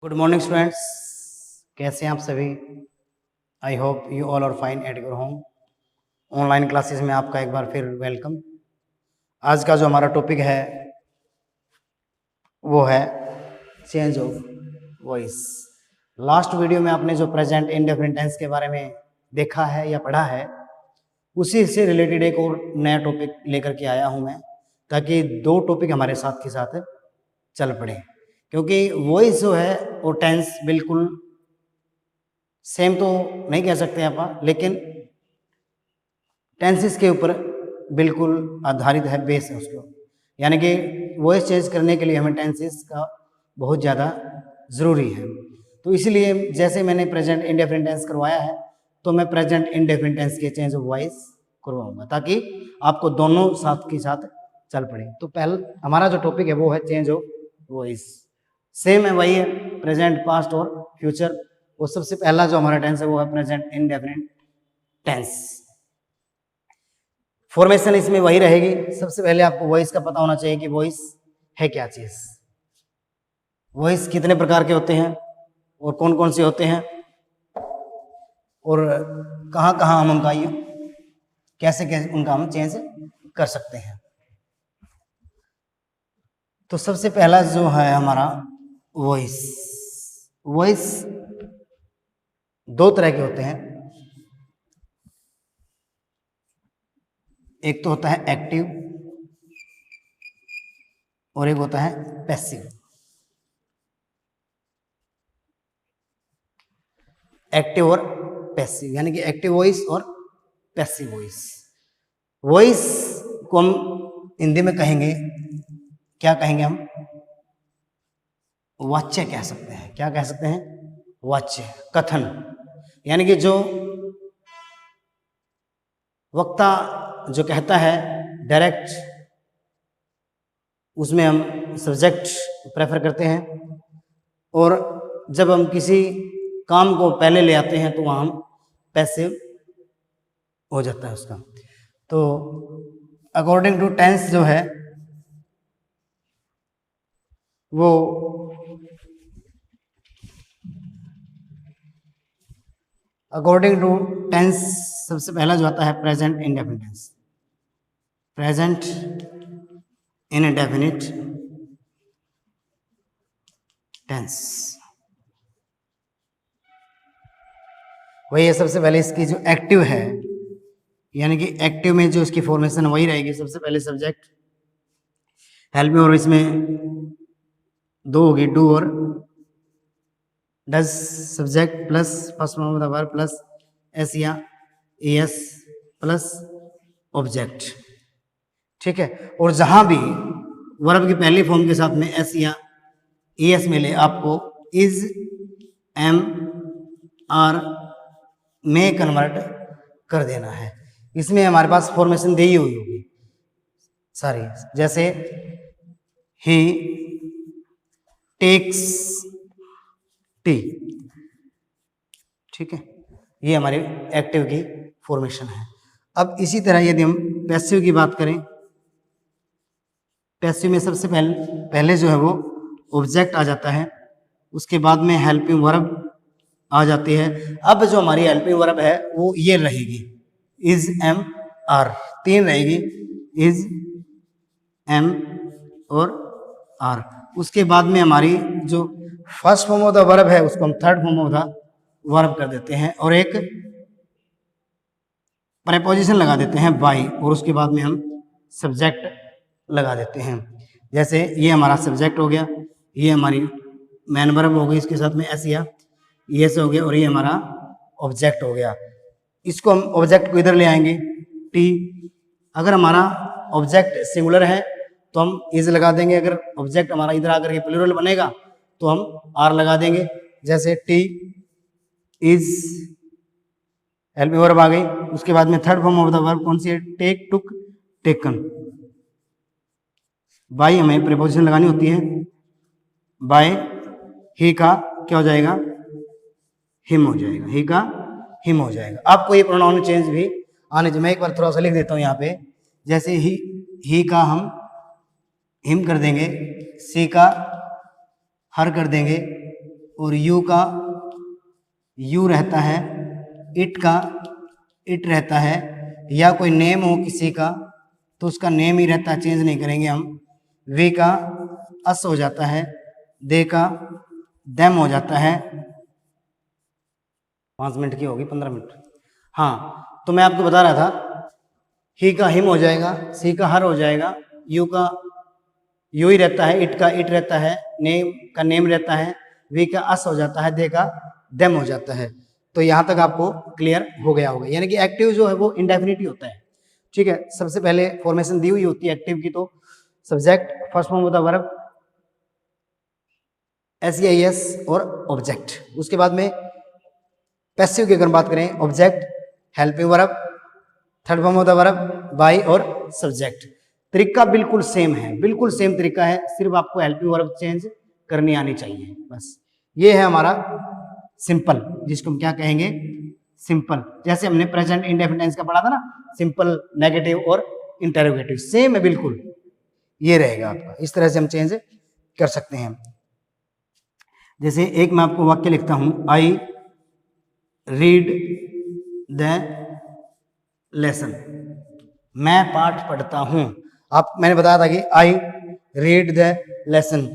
Good morning students, कैसे हैं आप सभी। I hope you all are fine at your home. Online classes में आपका एक बार फिर वेलकम। आज का जो हमारा टॉपिक है वो है change of voice. Last video में आपने जो प्रेजेंट इंडेफिनिट टेंस के बारे में देखा है या पढ़ा है, उसी से रिलेटेड एक और नया टॉपिक लेकर के आया हूं मैं, ताकि दो टॉपिक हमारे साथ के साथ चल पड़े। क्योंकि वॉइस जो है वो टेंस बिल्कुल सेम तो नहीं कह सकते आप, लेकिन टेंसेस के ऊपर बिल्कुल आधारित है, बेस है उसको। यानी कि वॉइस चेंज करने के लिए हमें टेंसेस का बहुत ज़्यादा ज़रूरी है। तो इसलिए जैसे मैंने प्रेजेंट इंडेफिनिट टेंस करवाया है, तो मैं प्रेजेंट इंडेफिनिट टेंस के चेंज ऑफ वॉइस करवाऊंगा, ताकि आपको दोनों साथ के साथ चल पड़े। तो पहला हमारा जो टॉपिक है वो है चेंज ऑफ वॉइस। सेम है, वही है, प्रेजेंट, पास्ट और फ्यूचर। और सबसे पहला जो हमारा टेंस है वो है प्रेजेंट इंडेफिनिट टेंस। फॉर्मेशन इसमें वही रहेगी। सबसे पहले आपको वॉइस का पता होना चाहिए कि वॉइस है क्या चीज। वॉइस कितने प्रकार के होते हैं और कौन कौन से होते हैं, और कहाँ कहाँ हम उनका कैसे कैसे उनका हम चेंज कर सकते हैं। तो सबसे पहला जो है हमारा वॉइस। वॉइस दो तरह के होते हैं। एक तो होता है एक्टिव और एक होता है पैसिव। एक्टिव और पैसिव, यानी कि एक्टिव वॉइस और पैसिव वॉइस। वॉइस को हम हिंदी में कहेंगे, क्या कहेंगे हम, वाच्य कह सकते हैं। क्या कह सकते हैं? वाच्य, कथन। यानी कि जो वक्ता जो कहता है डायरेक्ट, उसमें हम सब्जेक्ट प्रेफर करते हैं। और जब हम किसी काम को पहले ले आते हैं तो वहाँ हम पैसिव हो जाता है उसका। तो अकॉर्डिंग टू टेंस जो है वो अकॉर्डिंग टू टेंस सबसे पहला जो आता है present indefinite tense. Present indefinite tense वही है। सबसे पहले इसकी जो एक्टिव है, यानी कि एक्टिव में जो इसकी फॉर्मेशन वही रहेगी। सबसे पहले सब्जेक्ट, हेल्प में, और इसमें दो होगी, डू और does. Subject plus first form of the verb plus S या एस प्लस ऑब्जेक्ट। ठीक है। और जहां भी वर्ब की पहली फॉर्म के साथ में एस या एस मिले, आपको इज, एम, आर में कन्वर्ट कर देना है। इसमें हमारे पास फॉर्मेशन दी हुई होगी सारी, जैसे ही टेक्स टी। ठीक है, ये हमारी एक्टिव की फॉर्मेशन है। अब इसी तरह यदि हम पैसिव की बात करें, पैसिव में सबसे पहले जो है वो ऑब्जेक्ट आ जाता है, उसके बाद में हेल्पिंग वर्ब आ जाती है। अब जो हमारी हेल्पिंग वर्ब है वो ये रहेगी, इज, एम, आर, तीन रहेगी, इज, एम और आर। उसके बाद में हमारी जो first form of the verb है उसको हम third form of the verb कर देते हैं, और एक प्रेपोजिशन लगा देते हैं बाई, और उसके बाद में हम सब्जेक्ट लगा देते हैं। जैसे ये हमारा सब्जेक्ट हो गया, ये हमारी मैन वर्ब हो गई, इसके साथ में एस या ये से हो गया, और ये हमारा ऑब्जेक्ट हो गया। इसको हम ऑब्जेक्ट को इधर ले आएंगे, टी। अगर हमारा ऑब्जेक्ट सिंगुलर है तो हम इज लगा देंगे। अगर ऑब्जेक्ट हमारा इधर आकर के प्लूरल बनेगा तो हम आर लगा देंगे। जैसे टी, इज, हेल्पिंग वर्ब आ गई। उसके बाद में third form of the verb कौन सी है? टेक, टुक, टेकन। बाय हमें प्रीपोजिशन लगानी होती है। बाय ही का क्या हो जाएगा? हिम हो जाएगा। ही का हिम हो जाएगा। आपको ये प्रोनाउन चेंज भी आने चाहिए। मैं एक बार थोड़ा सा लिख देता हूँ यहाँ पे। जैसे ही का हम हिम कर देंगे, सी का हर कर देंगे, और यू का यू रहता है, इट का इट रहता है, या कोई नेम हो किसी का तो उसका नेम ही रहता है, चेंज नहीं करेंगे हम। वे का अस हो जाता है, दे का देम हो जाता है। 5 मिनट की होगी, 15 मिनट। हाँ, तो मैं आपको बता रहा था, ही का हिम हो जाएगा, सी का हर हो जाएगा, यू का यू ही रहता है, इट का इट रहता है, नेम का नेम रहता है, वी का अस हो जाता है, दे का देम हो जाता है। तो यहां तक आपको क्लियर हो गया होगा। यानी कि एक्टिव जो है वो इंडेफिनिट ही होता है। ठीक है, सबसे पहले फॉर्मेशन दी हुई होती है एक्टिव की, तो सब्जेक्ट, फर्स्ट फॉर्म होता है वर्ब, SEIS और ऑब्जेक्ट। उसके बाद में पैसिव की अगर बात करें, object, helping verb, third form होता है वर्ब, बाई और सब्जेक्ट। तरीका बिल्कुल सेम है, बिल्कुल सेम तरीका है, सिर्फ आपको हेल्पिंग वर्ब चेंज करनी आनी चाहिए बस। ये है हमारा सिंपल, जिसको हम क्या कहेंगे, सिंपल। जैसे हमने प्रेजेंट इंडेफिनिट टेंस का पढ़ा था ना, सिंपल, नेगेटिव और इंटरोगेटिव, सेम है बिल्कुल। ये रहेगा आपका, इस तरह से हम चेंज कर सकते हैं। जैसे एक मैं आपको वाक्य लिखता हूं, आई रीड द लेसन, मैं पाठ पढ़ता हूं। आप, मैंने बताया था कि I read the lesson,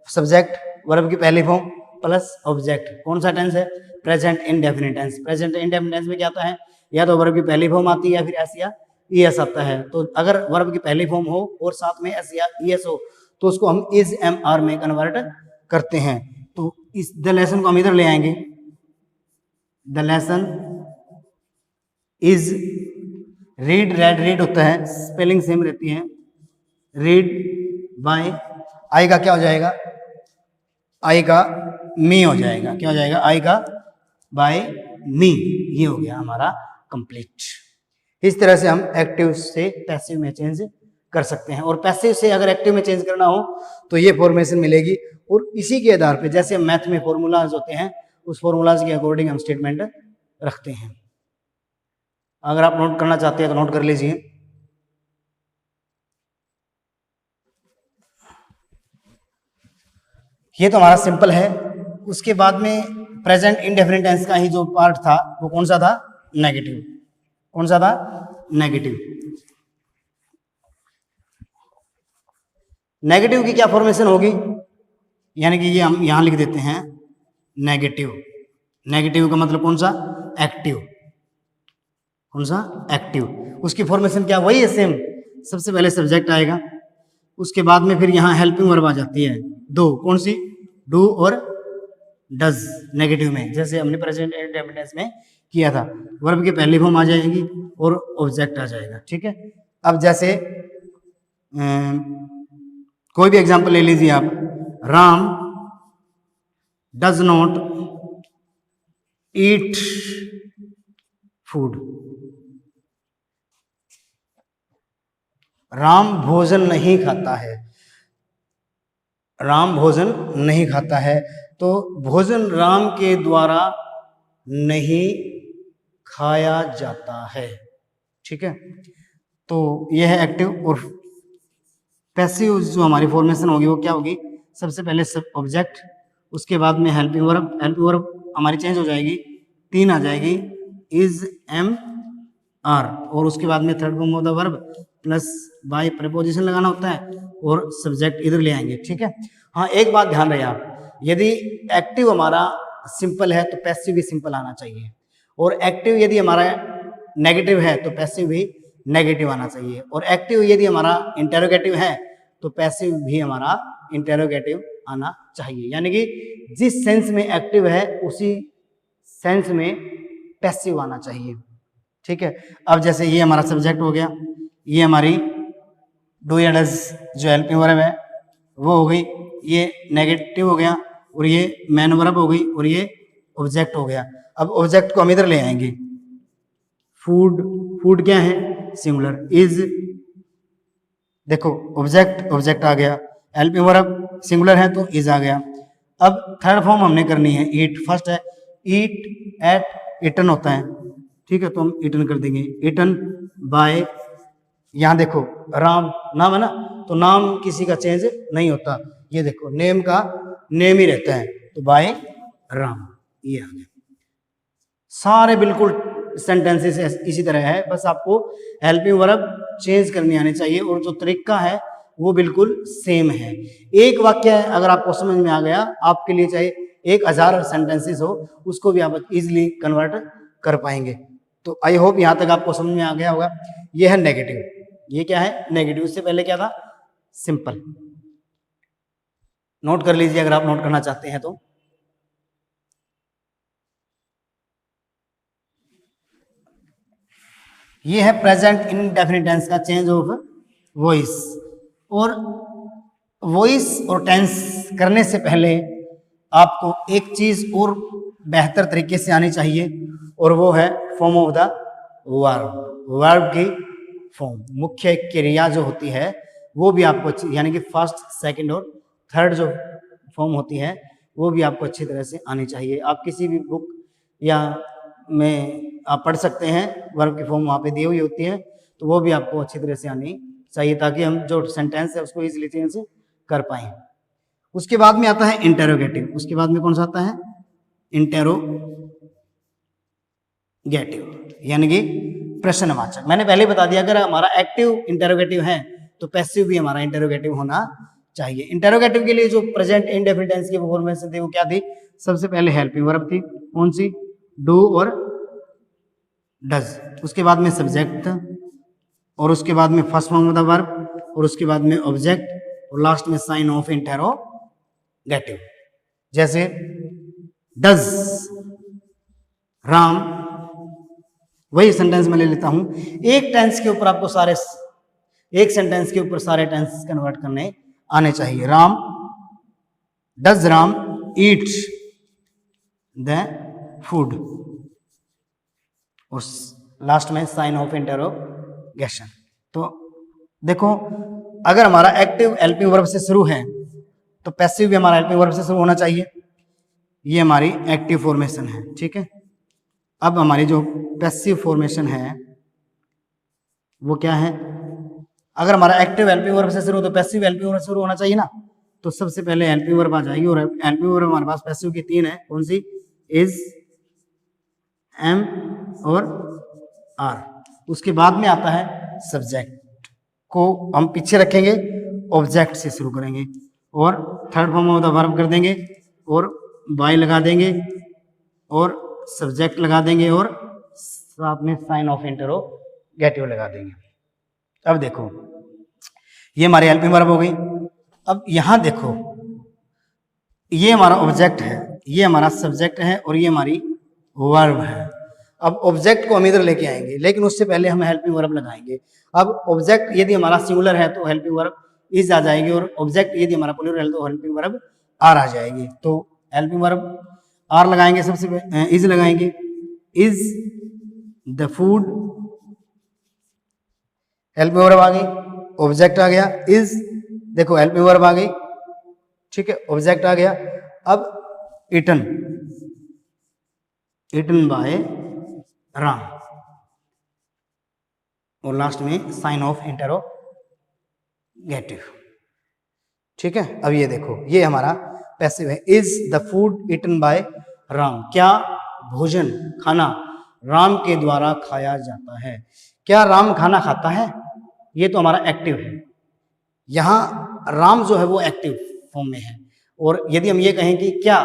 subject verb की पहली फॉर्म प्लस ऑब्जेक्ट। कौन सा टेंस है, present indefinite tense. Present indefinite tense में क्या आता है, या तो वर्ब की पहली फॉर्म आती है या फिर एस या ईएस आता है। तो अगर वर्ब की पहली फॉर्म हो और साथ में एस या ईएस हो तो उसको हम इज एम आर में कन्वर्ट करते हैं। तो इस द लेसन को हम इधर ले आएंगे, the lesson is read, red read होता है, स्पेलिंग सेम रहती है, रीड बाय, आई का क्या हो जाएगा, आई का मी हो जाएगा, क्या हो जाएगा, आई का बाय मी। ये हो गया हमारा कंप्लीट। इस तरह से हम एक्टिव से पैसिव में चेंज कर सकते हैं, और पैसिव से अगर एक्टिव में चेंज करना हो तो ये फॉर्मेशन मिलेगी। और इसी के आधार पे, जैसे मैथ में फॉर्मूलाज होते हैं, उस फॉर्मूलाज के अकॉर्डिंग हम स्टेटमेंट रखते हैं। अगर आप नोट करना चाहते हैं तो नोट कर लीजिए। ये तो हमारा सिंपल है। उसके बाद में प्रेजेंट इंडेफिनिट टेंस का ही जो पार्ट था वो कौन सा था, नेगेटिव। कौन सा था, नेगेटिव। नेगेटिव की क्या फॉर्मेशन होगी, यानी कि ये हम यहां लिख देते हैं नेगेटिव। नेगेटिव का मतलब कौन सा, एक्टिव। कौन सा, एक्टिव। उसकी फॉर्मेशन क्या, वही है सेम। सबसे पहले सब्जेक्ट आएगा, उसके बाद में फिर यहाँ हेल्पिंग वर्ब आ जाती है दो, कौन सी, डू और डज नेगेटिव में, जैसे हमने प्रेजेंट इंडेफिनिट टेंस में किया था। वर्ब की पहली फॉर्म आ जाएगी और ऑब्जेक्ट आ जाएगा। ठीक है, अब जैसे कोई भी एग्जांपल ले लीजिए आप, Ram does not eat food, Ram भोजन नहीं खाता है, राम भोजन नहीं खाता है। तो भोजन राम के द्वारा नहीं खाया जाता है। ठीक है, तो यह है एक्टिव। और पैसिव जो हमारी फॉर्मेशन होगी वो क्या होगी, सबसे पहले सब ऑब्जेक्ट, उसके बाद में हेल्पिंग वर्ब। हेल्पिंग वर्ब हमारी चेंज हो जाएगी, 3 आ जाएगी, इज एम आर, और उसके बाद में third form of the verb plus by preposition लगाना होता है, और सब्जेक्ट इधर ले आएंगे। ठीक है, हाँ एक बात ध्यान रहे आप, यदि एक्टिव हमारा सिंपल है तो पैसिव भी सिंपल आना चाहिए, और एक्टिव यदि हमारा नेगेटिव है तो पैसिव भी नेगेटिव आना चाहिए, और एक्टिव यदि हमारा इंटेरोगेटिव है तो पैसिव भी हमारा इंटेरोगेटिव आना चाहिए। यानी कि जिस सेंस में एक्टिव है उसी सेंस में पैसिव आना चाहिए। ठीक है, अब जैसे ये हमारा सब्जेक्ट हो गया, ये हमारी डू या डज जो हेल्पिंग वर्ब है वो हो गई, ये नेगेटिव हो गया, और ये मैन वर्ब हो गई, और ये ऑब्जेक्ट हो गया। अब ऑब्जेक्ट को हम इधर ले आएंगे, फूड, फूड क्या है, सिंगुलर, इज, देखो ऑब्जेक्ट, ऑब्जेक्ट आ गया, हेल्पिंग वर्ब सिंगुलर है तो इज आ गया। अब थर्ड फॉर्म हमने करनी है, ईट, फर्स्ट है ईट, एट, इटन होता है। ठीक है, तो हम इटन कर देंगे, इटन बाय, यहां देखो राम नाम है ना, तो नाम किसी का चेंज नहीं होता, ये देखो नेम का नेम ही रहता है, तो बाय राम, ये आ गया। सारे बिल्कुल सेंटेंसेस इसी तरह है, बस आपको हेल्पिंग वर्ब चेंज करनी आनी चाहिए और जो तरीका है वो बिल्कुल सेम है। एक वाक्य है, अगर आपको समझ में आ गया, आपके लिए चाहे 1000 सेंटेंसेस हो, उसको भी आप इजीली कन्वर्ट कर पाएंगे। तो आई होप यहां तक आपको समझ में आ गया होगा। ये है नेगेटिव। ये क्या है? नेगेटिव। इससे पहले क्या था? सिंपल। नोट कर लीजिए अगर आप नोट करना चाहते हैं तो। ये है प्रेजेंट इंडेफिनिट टेंस का चेंज ऑफ वॉइस। और वॉइस और टेंस करने से पहले आपको एक चीज और बेहतर तरीके से आनी चाहिए, और वो है form of the verb. Verb की फॉर्म, मुख्य क्रिया जो होती है वो भी आपको यानी कि फर्स्ट, सेकंड और थर्ड जो फॉर्म होती है वो भी आपको अच्छी तरह से आनी चाहिए। आप किसी भी बुक या में आप पढ़ सकते हैं, वर्ब की फॉर्म वहाँ पे दी हुई होती है, तो वो भी आपको अच्छी तरह से आनी चाहिए ताकि हम जो सेंटेंस है उसको इजीली चेंज कर पाए। उसके बाद में आता है इंटेरोगेटिव। उसके बाद में कौन सा आता है? इंटेरोगेटिव, यानी कि प्रश्नवाचक। मैंने पहले बता दिया, अगर हमारा एक्टिव इंटेरोगेटिव है तो पैसिव भी हमारा इंटेरोगेटिव होना चाहिए। इंटेरोगेटिव के लिए जो प्रेजेंट इंडेफिनिट टेंस की परफॉर्मेंस थी वो क्या थी? सबसे पहले हेल्पिंग वर्ब थी, कौन सी? डू और डज। उसके बाद में सब्जेक्ट था, और उसके बाद में first form of the verb, और उसके बाद में ऑब्जेक्ट, और लास्ट में साइन ऑफ इंटेरोगेटिव। जैसे डज राम, वही सेंटेंस में ले लेता हूं। एक टेंस के ऊपर आपको सारे, एक सेंटेंस के ऊपर सारे टेंस कन्वर्ट करने आने चाहिए। Ram, does Ram eat the food, और लास्ट में साइन ऑफ इंटेरोगेशन। तो देखो, अगर हमारा एक्टिव हेल्पिंग वर्ब से शुरू है तो पैसिव भी हमारा हेल्पिंग वर्ब से शुरू होना चाहिए। ये हमारी एक्टिव फॉर्मेशन है, ठीक है। अब हमारी जो पैसिव फॉर्मेशन है वो क्या है? अगर हमारा एक्टिव हेल्पिंग वर्ब से शुरू हो तो पैसिव हेल्पिंग वर्ब से शुरू होना चाहिए ना। तो सबसे पहले हेल्पिंग वर्ब आ जाएगी, और हेल्पिंग वर्ब हमारे पास पैसिव की 3 है, कौन सी? इज, एम और आर। उसके बाद में आता है सब्जेक्ट, को हम पीछे रखेंगे, ऑब्जेक्ट से शुरू करेंगे, और third form of the verb कर देंगे, और बाय लगा देंगे, और सब्जेक्ट लगा देंगे, और साथ में साइन ऑफ इंटेरोगेटिव लगा देंगे। अब देखो, ये हमारी हेल्पिंग वर्ब हो गई। अब यहां देखो, ये हमारा ऑब्जेक्ट है, ये हमारा सब्जेक्ट है, और ये हमारी वर्ब है। अब ऑब्जेक्ट को हम इधर लेके आएंगे, लेकिन उससे पहले हम हेल्पिंग वर्ब लगाएंगे। अब ऑब्जेक्ट यदि हमारा सिंगुलर है तो हेल्पिंग वर्ब इज आ जाएगी, और ऑब्जेक्ट यदि हमारा प्लूरल है तो हेल्पिंग वर्ब आर आ जाएगी। तो हेल्पिंग वर्ब आर लगाएंगे, सबसे इज लगाएंगे। Is the food, helping verb आ गई, ऑब्जेक्ट आ गया। इज, देखो हेल्पिंग वर्ब आ गई, ठीक है, ऑब्जेक्ट आ गया। अब इटन, इटन बाय राम, और लास्ट में साइन ऑफ इंटेरोगेटिव, ठीक है। अब ये देखो, ये हमारा पैसिव है। Is the food eaten by Ram, क्या भोजन, खाना राम के द्वारा खाया जाता है? क्या राम खाना खाता है? ये तो हमारा एक्टिव है। यहां राम जो है वो एक्टिव फॉर्म में है, और यदि हम ये कहें कि क्या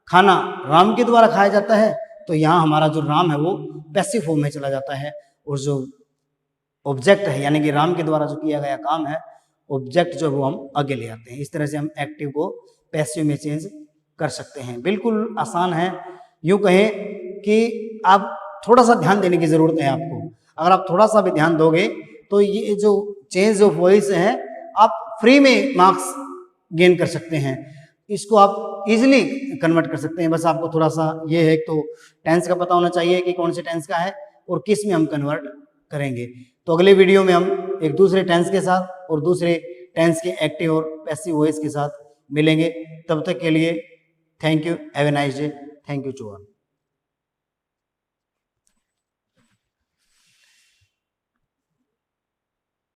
खाना राम के द्वारा खाया जाता है, तो यहाँ हमारा जो राम है वो पैसिव फॉर्म में चला जाता है, और जो ऑब्जेक्ट है यानी कि राम के द्वारा जो किया गया काम है, ऑब्जेक्ट जो वो हम आगे ले आते हैं। इस तरह से हम एक्टिव को पैसिव में चेंज कर सकते हैं। बिल्कुल आसान है। यूं कहें कि आप थोड़ा सा ध्यान देने की जरूरत है आपको। अगर आप थोड़ा सा भी ध्यान दोगे तो ये जो चेंज ऑफ वॉइस है आप फ्री में मार्क्स गेन कर सकते हैं। इसको आप इजीली कन्वर्ट कर सकते हैं। बस आपको थोड़ा सा ये है तो टेंस का पता होना चाहिए कि कौन से टेंस का है और किस में हम कन्वर्ट करेंगे। तो अगले वीडियो में हम एक दूसरे टेंस के साथ और दूसरे टेंस के एक्टिव और पैसिव वॉइस के साथ मिलेंगे। तब तक के लिए thank you, have a nice day, thank you to all.